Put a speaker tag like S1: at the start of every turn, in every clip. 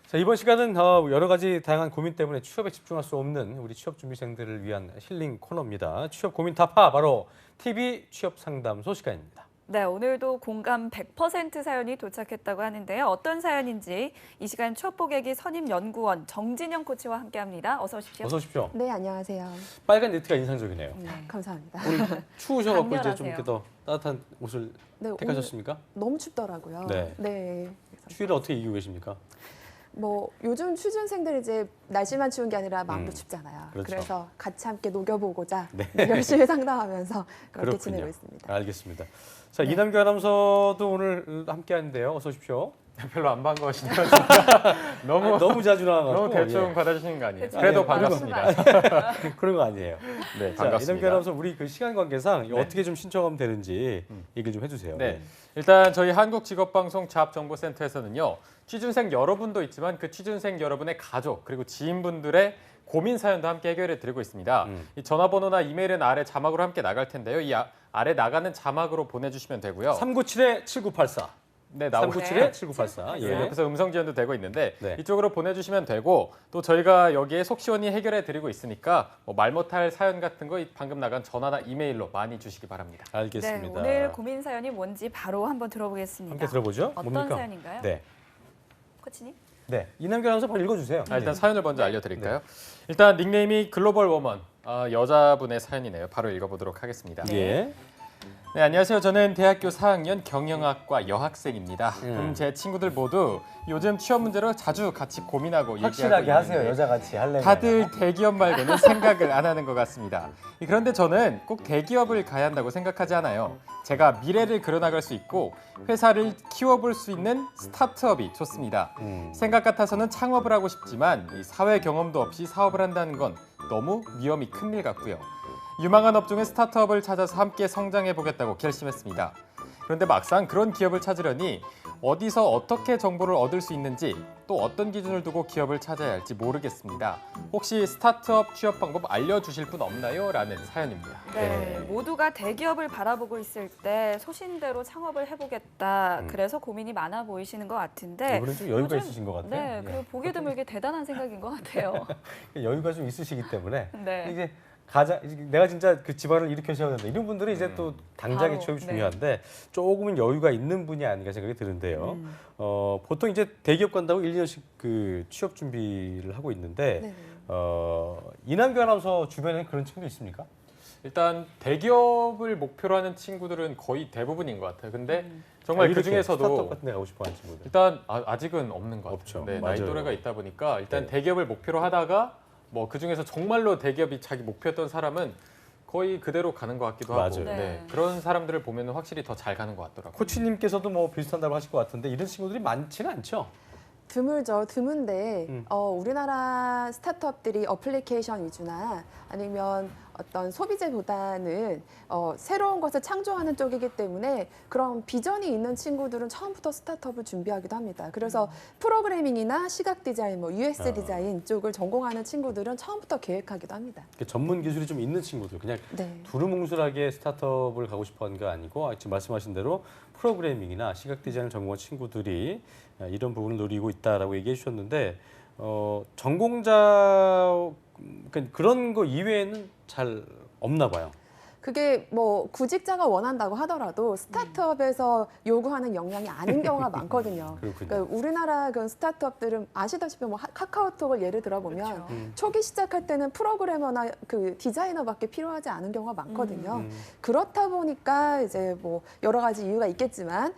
S1: 자, 이번 시간은 여러 가지 다양한 고민 때문에 취업에 집중할 수 없는 우리 취업 준비생들을 위한 힐링 코너입니다. 취업 고민 타파 바로 TV 취업 상담소 시간입니다.
S2: 네, 오늘도 공감 100% 사연이 도착했다고 하는데요. 어떤 사연인지 이 시간 취업 보객이 선임연구원 정진영 코치와 함께합니다. 어서 오십시오.
S1: 어서 오십시오.
S3: 네, 안녕하세요.
S1: 빨간 니트가 인상적이네요.
S3: 감사합니다.
S1: 우리 추우셔갖고 이제 좀
S2: 강렬하세요.
S1: 이렇게 더 따뜻한 옷을
S3: 네,
S1: 택하셨습니까?
S3: 오늘 너무 춥더라고요.
S1: 네.
S3: 네. 그래서
S1: 추위를 어떻게 이기고 계십니까?
S3: 뭐 요즘 취준생들이 이제 날씨만 추운 게 아니라 마음도 춥잖아요.
S1: 그렇죠.
S3: 그래서 같이 함께 녹여보고자
S1: 네.
S3: 열심히 상담하면서 그렇게
S1: 그렇군요.
S3: 지내고 있습니다.
S1: 알겠습니다. 자,
S3: 네.
S1: 이남규 아나운서도 오늘 함께하는데요. 어서 오십시오.
S4: 별로 안 반가우시네요. 너무
S1: 너무 자주 나와가지고
S4: 너무 대충
S1: 예.
S4: 받아주시는 거 아니에요?
S2: 대충
S4: 그래도
S1: 아니에요.
S4: 반갑습니다.
S1: 그런 거 아니에요.
S4: 네,
S1: 자, 이남규
S4: 반갑습니다.
S1: 아나운서 우리 그 시간 관계상
S4: 네.
S1: 어떻게 좀 신청하면 되는지 얘기를 좀 해주세요.
S4: 네, 일단 저희 한국직업방송 잡정보센터에서는요, 취준생 여러분도 있지만 그 취준생 여러분의 가족 그리고 지인분들의 고민 사연도 함께 해결해 드리고 있습니다. 이 전화번호나 이메일은 아래 자막으로 함께 나갈 텐데요. 이 아래 나가는 자막으로 보내주시면 되고요.
S1: 397-7984.
S4: 네,
S1: 397-7984. 예.
S4: 옆에서 음성 지원도 되고 있는데
S1: 네.
S4: 이쪽으로 보내주시면 되고 또 저희가 여기에 속 시원히 해결해 드리고 있으니까 말 못할 사연 같은 거 방금 나간 전화나 이메일로 많이 주시기 바랍니다.
S1: 알겠습니다.
S2: 네, 오늘 고민 사연이 뭔지 바로 한번 들어보겠습니다.
S1: 함께 들어보죠.
S2: 어떤
S1: 뭡니까?
S2: 사연인가요?
S1: 네.
S2: 코치님?
S1: 네. 이남규 아나운서 바로 읽어주세요.
S4: 일단 사연을 먼저 알려드릴까요? 일단 닉네임이 글로벌 워먼, 여자분의 사연이네요. 바로 읽어보도록 하겠습니다.
S1: 예.
S4: 네, 안녕하세요. 저는 대학교 4학년 경영학과 여학생입니다. 제 친구들 모두 요즘 취업 문제로 자주 같이 고민하고
S1: 확실하게
S4: 얘기하고
S1: 하세요.
S4: 있는데
S1: 여자같이 하려면.
S4: 다들 대기업 말고는 생각을 안 하는 것 같습니다. 그런데 저는 꼭 대기업을 가야 한다고 생각하지 않아요. 제가 미래를 그려나갈 수 있고 회사를 키워볼 수 있는 스타트업이 좋습니다. 생각 같아서는 창업을 하고 싶지만 이 사회 경험도 없이 사업을 한다는 건 너무 위험이 큰 일 같고요. 유망한 업종의 스타트업을 찾아서 함께 성장해 보겠다고 결심했습니다. 그런데 막상 그런 기업을 찾으려니 어디서 어떻게 정보를 얻을 수 있는지 또 어떤 기준을 두고 기업을 찾아야 할지 모르겠습니다. 혹시 스타트업 취업 방법 알려주실 분 없나요? 라는 사연입니다.
S2: 네, 모두가 대기업을 바라보고 있을 때 소신대로 창업을 해보겠다. 그래서 고민이 많아 보이시는 것 같은데
S1: 이분은 좀 여유가
S2: 요즘-
S1: 있으신 것 같아요.
S2: 네,
S1: 예.
S2: 그리고 보기 드물게 대단한 생각인 것 같아요.
S1: 여유가 좀 있으시기 때문에
S2: 네.
S1: 이제 내가 진짜 그 집안을 일으켜셔야 된다. 이런 분들은 이제 또 당장의
S2: 바로,
S1: 취업이
S2: 네.
S1: 중요한데 조금은 여유가 있는 분이 아닌가 생각이 드는데요. 보통 이제 대기업 간다고 1, 2년씩 그 취업 준비를 하고 있는데
S3: 네.
S1: 이남규 아나운서 주변에 그런 친구 있습니까?
S4: 일단 대기업을 목표로 하는 친구들은 거의 대부분인 것 같아요. 근데 정말 그
S1: 이렇게
S4: 중에서도
S1: 스타트업 같은 데 가고 싶어 하는 친구들.
S4: 일단 아직은 없는 것 같아요.
S1: 없죠.
S4: 네,
S1: 맞아요.
S4: 나이 또래가 있다 보니까 일단
S1: 네.
S4: 대기업을 목표로 하다가 뭐 그 중에서 정말로 대기업이 자기 목표였던 사람은 거의 그대로 가는 것 같기도 하고
S1: 맞아요.
S2: 네.
S4: 그런 사람들을 보면 확실히 더 잘 가는 것 같더라고요.
S1: 코치님께서도 뭐 비슷한다고 하실 것 같은데 이런 친구들이 많지는 않죠?
S3: 드물죠. 드문데 우리나라 스타트업들이 어플리케이션 위주나 아니면 어떤 소비재보다는 새로운 것을 창조하는 쪽이기 때문에 그런 비전이 있는 친구들은 처음부터 스타트업을 준비하기도 합니다. 그래서 프로그래밍이나 시각 디자인, 뭐 UX 디자인 쪽을 전공하는 친구들은 처음부터 계획하기도 합니다.
S1: 전문 기술이 좀 있는 친구들, 그냥
S3: 네.
S1: 두루뭉술하게 스타트업을 가고 싶어하는 게 아니고 지금 말씀하신 대로 프로그래밍이나 시각 디자인을 전공한 친구들이 이런 부분을 노리고 있다라고 얘기해 주셨는데 전공자 그러니까 그런 거 이외에는 잘 없나 봐요.
S3: 그게 뭐 구직자가 원한다고 하더라도 스타트업에서 요구하는 역량이 아닌 경우가 많거든요.
S1: 그렇군요.
S3: 그러니까 우리나라 그 스타트업들은 아시다시피 뭐 카카오톡을 예를 들어보면
S2: 그렇죠.
S3: 초기 시작할 때는 프로그래머나 그 디자이너밖에 필요하지 않은 경우가 많거든요. 그렇다 보니까 이제 뭐 여러 가지 이유가 있겠지만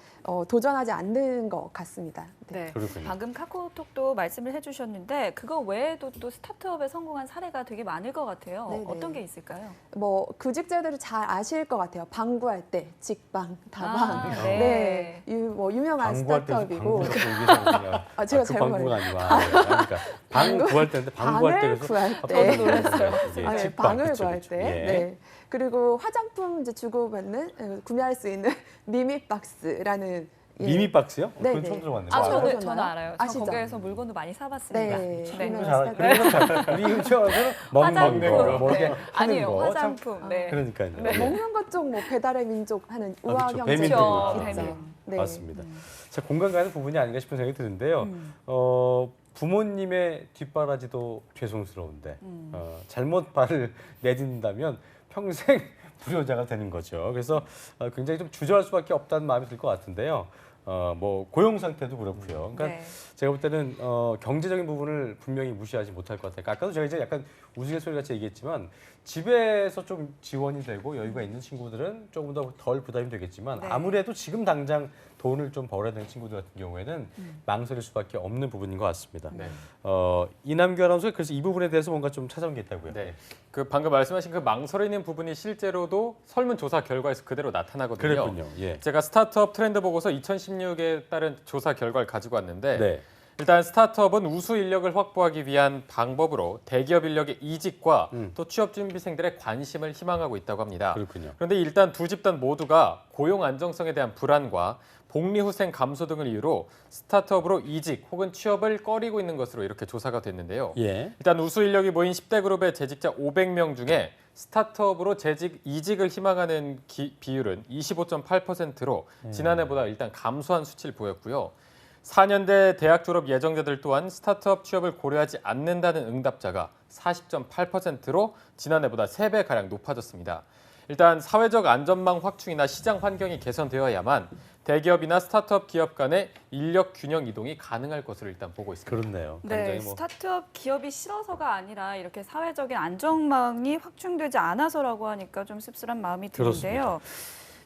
S3: 도전하지 않는 것 같습니다.
S2: 네.
S1: 그렇군요.
S2: 방금 카카오톡도 말씀을 해주셨는데 그거 외에도 또 스타트업에 성공한 사례가 되게 많을 것 같아요.
S3: 네네.
S2: 어떤 게 있을까요?
S3: 뭐 구직자들이 잘 아실 것 같아요. 방구할 때 직방, 다방.
S2: 네.
S3: 뭐 유명한
S1: 방구할 때
S3: 스타트업이고.
S1: 제가
S3: 제가
S1: 그
S3: 잘못
S1: 방구가 아니고 그러니까 방 구할 때인데 방구할 때
S3: 방을
S1: 그래서
S3: 구할
S2: 저도
S3: 때.
S2: 놀랐어요.
S3: 아, 네,
S1: 직방,
S3: 방을
S1: 그쵸,
S3: 구할
S1: 그쵸.
S3: 때.
S1: 예.
S3: 네. 그리고 화장품 이제 주고받는 구매할 수 있는 미미박스라는
S1: 미미 박스요?
S3: 네,
S1: 그건
S3: 네.
S1: 처음 들어봤네요.
S2: 아,
S3: 알아요?
S2: 저는 알아요. 저
S3: 아시죠?
S2: 거기에서 물건도 많이 사봤습니다.
S3: 네.
S1: 그런 거
S3: 유명한
S1: 잘, 그런 거 잘, 우리 음식하고는 먹는
S2: 화장품.
S1: 거, 뭐 이렇게
S2: 네.
S1: 하는
S2: 아니에요,
S1: 거.
S2: 화장품.
S1: 참,
S2: 네.
S1: 그러니까요.
S2: 네.
S1: 예.
S3: 먹는 것 쪽 뭐 배달의 민족 하는 우아한
S1: 그렇죠.
S3: 형제
S1: 배민들
S2: 그렇죠.
S3: 있죠.
S2: 배민.
S3: 네.
S1: 맞습니다. 자, 공감 가는 부분이 아닌가 싶은 생각이 드는데요. 부모님의 뒷바라지도 죄송스러운데 잘못 발을 내딛는다면 평생 불효자가 되는 거죠. 그래서 굉장히 좀 주저할 수밖에 없다는 마음이 들 것 같은데요. 뭐 고용 상태도 그렇고요. 그러니까
S2: 네.
S1: 제가 볼 때는 경제적인 부분을 분명히 무시하지 못할 것 같아요. 아까도 제가 이제 약간 우스갯소리 같이 얘기했지만 집에서 좀 지원이 되고 여유가 있는 친구들은 조금 더 덜 부담이 되겠지만
S2: 네.
S1: 아무래도 지금 당장 돈을 좀 벌어야 되는 친구들 같은 경우에는 망설일 수밖에 없는 부분인 것 같습니다.
S4: 네.
S1: 이남규 아나운서 그래서 이 부분에 대해서 뭔가 좀 찾아온 게 있다고요.
S4: 네. 그 방금 말씀하신 그 망설이는 부분이 실제로도 설문조사 결과에서 그대로 나타나거든요.
S1: 그랬군요. 예.
S4: 제가 스타트업 트렌드 보고서 2016에 따른 조사 결과를 가지고 왔는데
S1: 네.
S4: 일단 스타트업은 우수 인력을 확보하기 위한 방법으로 대기업 인력의 이직과 또 취업 준비생들의 관심을 희망하고 있다고 합니다.
S1: 그렇군요.
S4: 그런데 일단 두 집단 모두가 고용 안정성에 대한 불안과 복리 후생 감소 등을 이유로 스타트업으로 이직 혹은 취업을 꺼리고 있는 것으로 이렇게 조사가 됐는데요.
S1: 예.
S4: 일단 우수 인력이 모인 10대 그룹의 재직자 500명 중에 스타트업으로 이직을 희망하는 비율은 25.8%로 지난해보다 일단 감소한 수치를 보였고요. 4년대 대학 졸업 예정자들 또한 스타트업 취업을 고려하지 않는다는 응답자가 40.8%로 지난해보다 3배가량 높아졌습니다. 일단 사회적 안전망 확충이나 시장 환경이 개선되어야만 대기업이나 스타트업 기업 간의 인력 균형 이동이 가능할 것으로 일단 보고 있습니다.
S1: 그렇네요.
S2: 네,
S1: 굉장히 뭐
S2: 스타트업 기업이 싫어서가 아니라 이렇게 사회적인 안정망이 확충되지 않아서라고 하니까 좀 씁쓸한 마음이 드는데요.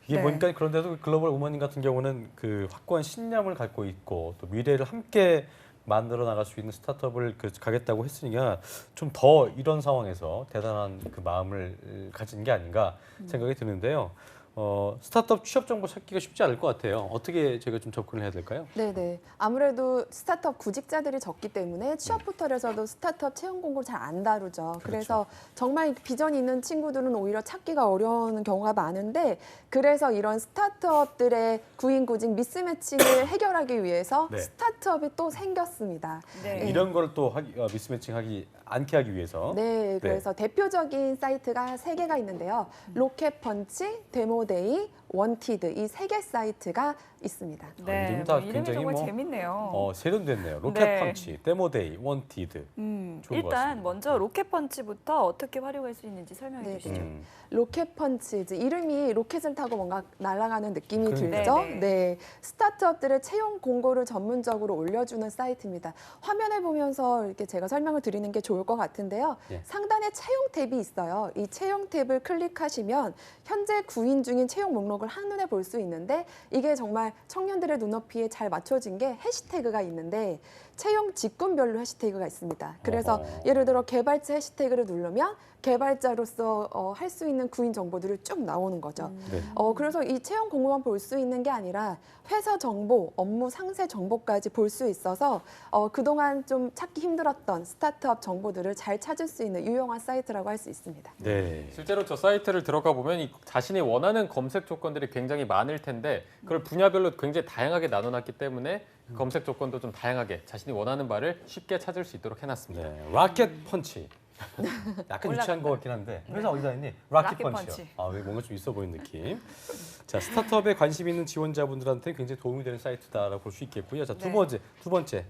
S1: 이게
S2: 네.
S1: 보니까 그런데도 글로벌 우먼님 같은 경우는 그 확고한 신념을 갖고 있고 또 미래를 함께 만들어 나갈 수 있는 스타트업을 가겠다고 했으니까 좀 더 이런 상황에서 대단한 그 마음을 가진 게 아닌가 생각이 드는데요. 스타트업 취업 정보 찾기가 쉽지 않을 것 같아요. 어떻게 제가 좀 접근을 해야 될까요?
S3: 네네. 아무래도 스타트업 구직자들이 적기 때문에 취업 포털에서도 스타트업 채용 공고를 잘 안 다루죠. 그래서 정말 비전이 있는 친구들은 오히려 찾기가 어려운 경우가 많은데 그래서 이런 스타트업들의 구인구직 미스매칭을 해결하기 위해서
S1: 네.
S3: 스타트업이 또 생겼습니다.
S2: 네.
S1: 이런 걸 또 미스매칭하기 않게 하기 위해서
S3: 네, 그래서 대표적인 사이트가 3개가 있는데요. 로켓펀치, 데모데이, 원티드 이 3개 사이트가 있습니다.
S2: 네,
S1: 이름이 다
S2: 뭐 이름이
S1: 굉장히
S2: 정말
S1: 뭐,
S2: 재밌네요.
S1: 세련됐네요.
S2: 네.
S1: 로켓펀치, 데모데이, 원티드. 좋은 것
S2: 일단
S1: 같습니다.
S2: 먼저 로켓펀치부터 어떻게 활용할 수 있는지 설명해
S3: 네.
S2: 주시죠.
S3: 로켓펀치 이제 이름이 로켓을 타고 뭔가 날아가는 느낌이
S1: 그러니까요.
S3: 들죠.
S2: 네네.
S3: 네, 스타트업들의 채용 공고를 전문적으로 올려주는 사이트입니다. 화면을 보면서 이렇게 제가 설명을 드리는 게 좋을 것 같은데요.
S1: 예.
S3: 상단에 채용 탭이 있어요. 이 채용 탭을 클릭하시면 현재 구인 중인 채용 목록을 한눈에 볼 수 있는데 이게 정말 청년들의 눈높이에 잘 맞춰진 게 해시태그가 있는데 채용 직군별로 해시태그가 있습니다. 그래서
S1: 어허.
S3: 예를 들어 개발자 해시태그를 누르면 개발자로서 할 수 있는 구인 정보들이 쭉 나오는 거죠.
S1: 네.
S3: 그래서 이 채용 공고만 볼 수 있는 게 아니라 회사 정보, 업무 상세 정보까지 볼 수 있어서 그동안 좀 찾기 힘들었던 스타트업 정보들을 잘 찾을 수 있는 유용한 사이트라고 할 수 있습니다.
S1: 네.
S4: 실제로 저 사이트를 들어가 보면 자신이 원하는 검색 조건들이 굉장히 많을 텐데 그걸 분야별로 굉장히 다양하게 나눠놨기 때문에 검색 조건도 좀 다양하게 자신이 원하는 바를 쉽게 찾을 수 있도록 해놨습니다.
S1: 네. 라켓 펀치. 약간 유치한 것 같긴 한데 회사 어디다 했니? 라켓
S2: 라켓
S1: 펀치요.
S2: 펀치.
S1: 왜 뭔가 좀 있어 보이는 느낌. 자, 스타트업에 관심 있는 지원자분들한테 굉장히 도움이 되는 사이트다라고 볼 수 있겠고요. 자, 두 번째.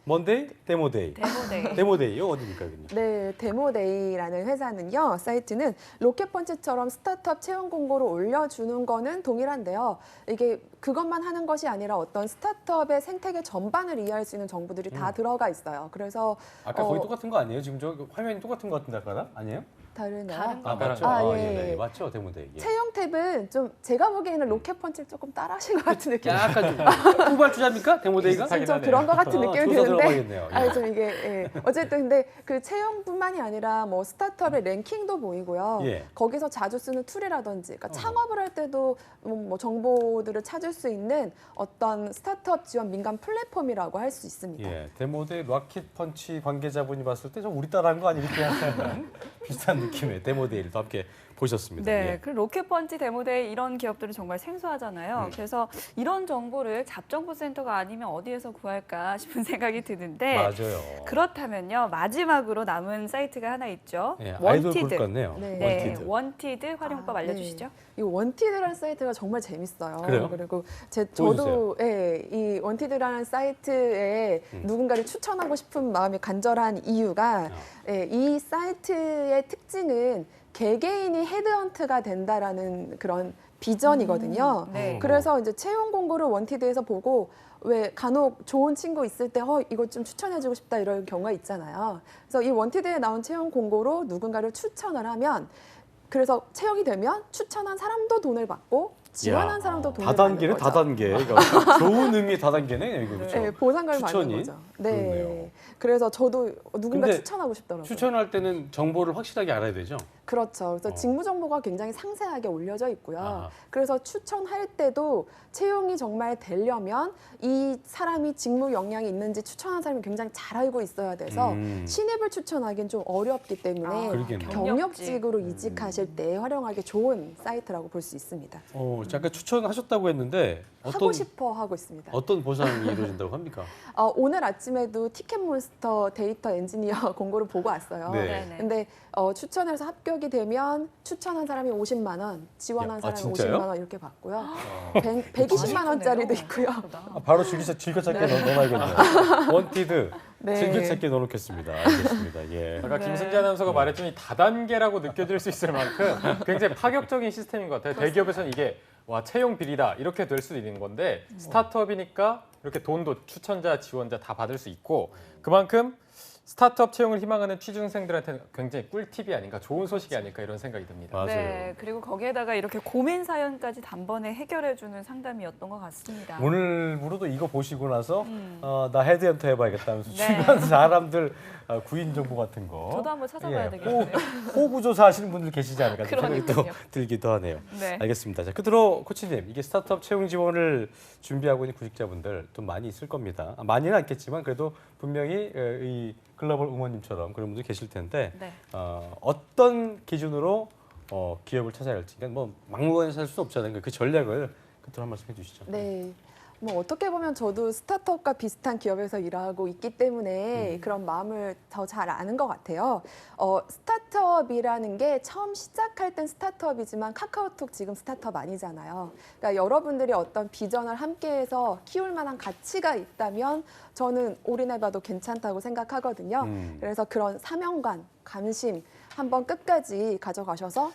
S1: 먼데이, 데모데이.
S2: 데모데이.
S1: 데모데이요 어디입니까, 그니?
S3: 네, 데모데이라는 회사는요, 사이트는 로켓펀치처럼 스타트업 채용 공고를 올려주는 거는 동일한데요. 이게 그것만 하는 것이 아니라 어떤 스타트업의 생태계 전반을 이해할 수 있는 정보들이 다 들어가 있어요. 그래서
S1: 아까 거의 똑같은 거 아니에요? 지금 저 화면이 똑같은 것 같은데 아까랑? 아니에요?
S3: 다르나요?
S2: 다른 거.
S1: 맞죠?
S3: 예.
S1: 맞죠, 데모데이. 예.
S3: 채용 탭은 좀 제가 보기에는 로켓펀치를 조금 따라하신 것 같은 느낌.
S1: 약간 좀 후발주자입니까, 데모데이가?
S4: 비슷하긴
S3: 좀
S4: 하네요.
S3: 그런 것 같은 느낌이
S1: 조사
S3: 드는데.
S1: 들어가겠네요. 예.
S3: 좀 이게 어쨌든 근데 그 채용뿐만이 아니라 뭐 스타트업의 랭킹도 보이고요.
S1: 예.
S3: 거기서 자주 쓰는 툴이라든지, 그러니까 창업을 할 때도 뭐 정보들을 찾을 수 있는 어떤 스타트업 지원 민간 플랫폼이라고 할 수 있습니다.
S1: 예, 데모데이 라켓 펀치 관계자분이 봤을 때 좀 우리 따라한 거 아니 이렇게 하는 비슷한 느낌의 데모데이를 또 함께 보셨습니다.
S2: 네,
S1: 예.
S2: 그 로켓펀치 데모데이 이런 기업들은 정말 생소하잖아요. 그래서 이런 정보를 잡정보센터가 아니면 어디에서 구할까 싶은 생각이 드는데
S1: 맞아요.
S2: 그렇다면요. 마지막으로 남은 사이트가 하나 있죠.
S1: 예, 아이돌
S2: 원티드.
S1: 그룹 같네요.
S3: 네.
S2: 네,
S1: 원티드.
S2: 원티드 활용법
S3: 아,
S2: 알려주시죠.
S3: 이 원티드라는 사이트가 정말 재밌어요.
S1: 그래요?
S3: 그리고 저도 예, 이 원티드라는 사이트에 누군가를 추천하고 싶은 마음이 간절한 이유가 예, 이 사이트의 특징은 개개인이 헤드헌트가 된다라는 그런 비전이거든요.
S2: 네.
S3: 그래서 이제 채용 공고를 원티드에서 보고 왜 간혹 좋은 친구 있을 때 이거 좀 추천해주고 싶다 이런 경우가 있잖아요. 그래서 이 원티드에 나온 채용 공고로 누군가를 추천을 하면 그래서 채용이 되면 추천한 사람도 돈을 받고 지원한 사람도 돈을
S1: 다단계는
S3: 받는 거죠.
S1: 다단계. 그러니까 좋은 의미의 다단계네 이거 그렇죠.
S3: 네, 보상을 받는
S1: 추천이?
S3: 거죠. 네.
S1: 그렇네요.
S3: 그래서 저도 누군가
S1: 근데
S3: 추천하고 싶더라고요.
S1: 추천할 때는 정보를 확실하게 알아야 되죠.
S3: 그렇죠. 그래서
S1: 어.
S3: 직무 정보가 굉장히 상세하게 올려져 있고요.
S1: 아하.
S3: 그래서 추천할 때도 채용이 정말 되려면 이 사람이 직무 역량이 있는지 추천한 사람이 굉장히 잘 알고 있어야 돼서 신입을 추천하기는 좀 어렵기 때문에
S1: 그러겠네요.
S3: 경력직으로 이직하실 때 활용하기 좋은 사이트라고 볼 수 있습니다.
S1: 잠깐 추천하셨다고 했는데
S3: 하고 싶어 하고 있습니다.
S1: 어떤 보상이 이루어진다고 합니까?
S3: 오늘 아침에도 티켓몬스터 데이터 엔지니어 공고를 보고 왔어요.
S1: 네.
S2: 네네.
S3: 근데 추천해서 합격이 되면 추천한 사람이 50만 원, 지원한
S1: 야, 아,
S3: 사람이
S1: 진짜요?
S3: 50만 원 이렇게 받고요. 120만 원짜리도 있고요.
S1: 바로 즐겨찾기에 넣어놔야겠네요. 원티드
S3: 네.
S1: 즐겨찾기에 넣어놓겠습니다. 알겠습니다. 예.
S4: 아까
S2: 네.
S4: 김승재 아나운서가 말했더니 다단계라고 느껴질 수 있을 만큼 굉장히 파격적인 시스템인 것 같아요. 대기업에서는 이게 와 채용 비리다 이렇게 될 수도 있는 건데 스타트업이니까 이렇게 돈도 추천자, 지원자 다 받을 수 있고 그만큼 스타트업 채용을 희망하는 취준생들한테는 굉장히 꿀팁이 아닌가, 좋은 소식이 아닐까 이런 생각이 듭니다.
S1: 맞아요.
S2: 네, 그리고 거기에다가 이렇게 고민 사연까지 단번에 해결해주는 상담이었던 것 같습니다.
S1: 오늘부로도 이거 보시고 나서 나 헤드헌터 해봐야겠다면서
S2: 네.
S1: 주변 사람들 구인 정보 같은 거
S2: 저도 한번 찾아봐야
S1: 예,
S2: 되겠네요.
S1: 호구 조사하시는 분들 계시지 않을까 생각이 또
S2: 그러니까요.
S1: 들기도 하네요.
S2: 네.
S1: 알겠습니다. 자, 끝으로 코치님, 이게 스타트업 채용 지원을 준비하고 있는 구직자분들 좀 많이 있을 겁니다. 많이는 않겠지만 그래도 분명히 이 글로벌 응원님처럼 그런 분들 계실 텐데
S2: 네.
S1: 어떤 기준으로 기업을 찾아야 할지, 그러니까 뭐 막무가내로 살 수 없잖아요. 그 전략을 끝으로 한 말씀 해주시죠.
S3: 네. 뭐 어떻게 보면 저도 스타트업과 비슷한 기업에서 일하고 있기 때문에 그런 마음을 더 잘 아는 것 같아요. 스타트업이라는 게 처음 시작할 땐 스타트업이지만 카카오톡 지금 스타트업 아니잖아요. 그러니까 여러분들이 어떤 비전을 함께해서 키울 만한 가치가 있다면 저는 올인해봐도 괜찮다고 생각하거든요. 그래서 그런 사명감, 감심 한번 끝까지 가져가셔서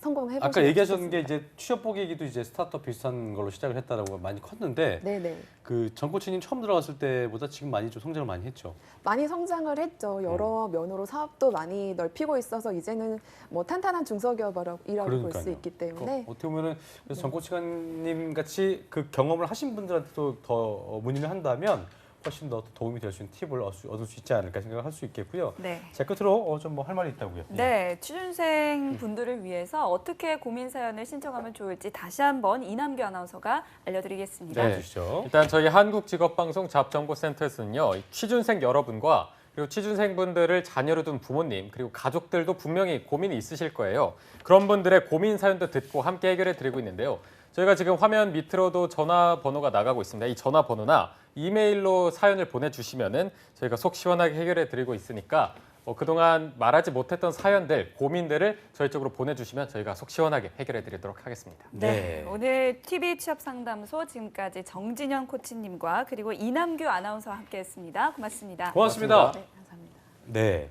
S3: 성공해보시면
S1: 아까 얘기하셨는 게
S3: 좋겠습니다.
S1: 이제 취업 보기에도 이제 스타트업 비슷한 걸로 시작을 했다라고 많이 컸는데
S3: 네네.
S1: 그 정코치님 처음 들어갔을 때보다 지금 많이 좀 성장을 많이 했죠.
S3: 많이 성장을 했죠. 여러 면으로 사업도 많이 넓히고 있어서 이제는 뭐 탄탄한 중소기업이라고 볼 수
S1: 그러니까요.
S3: 있기 때문에
S1: 어떻게 보면은 그래서 정코치님 같이 그 경험을 하신 분들한테도 더 문의를 한다면 훨씬 더 도움이 될 수 있는 팁을 얻을 수 있지 않을까 생각을 할 수 있겠고요.
S2: 네.
S1: 자, 끝으로 좀 뭐 할 말이 있다고요.
S2: 네, 취준생 분들을 위해서 어떻게 고민 사연을 신청하면 좋을지 다시 한번 이남규 아나운서가 알려드리겠습니다.
S1: 네. 주시죠.
S4: 일단 저희 한국직업방송 잡정보센터에서는요, 이 취준생 여러분과 그리고 취준생분들을 자녀로 둔 부모님 그리고 가족들도 분명히 고민이 있으실 거예요. 그런 분들의 고민 사연도 듣고 함께 해결해 드리고 있는데요. 저희가 지금 화면 밑으로도 전화번호가 나가고 있습니다. 이 전화번호나 이메일로 사연을 보내주시면은 저희가 속 시원하게 해결해 드리고 있으니까 그동안 말하지 못했던 사연들, 고민들을 저희 쪽으로 보내주시면 저희가 속 시원하게 해결해 드리도록 하겠습니다.
S2: 네, 오늘 TV 취업 상담소 지금까지 정진영 코치님과 그리고 이남규 아나운서와 함께했습니다. 고맙습니다.
S1: 고맙습니다.
S3: 네, 감사합니다.
S1: 네.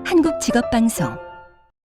S5: 한국직업방송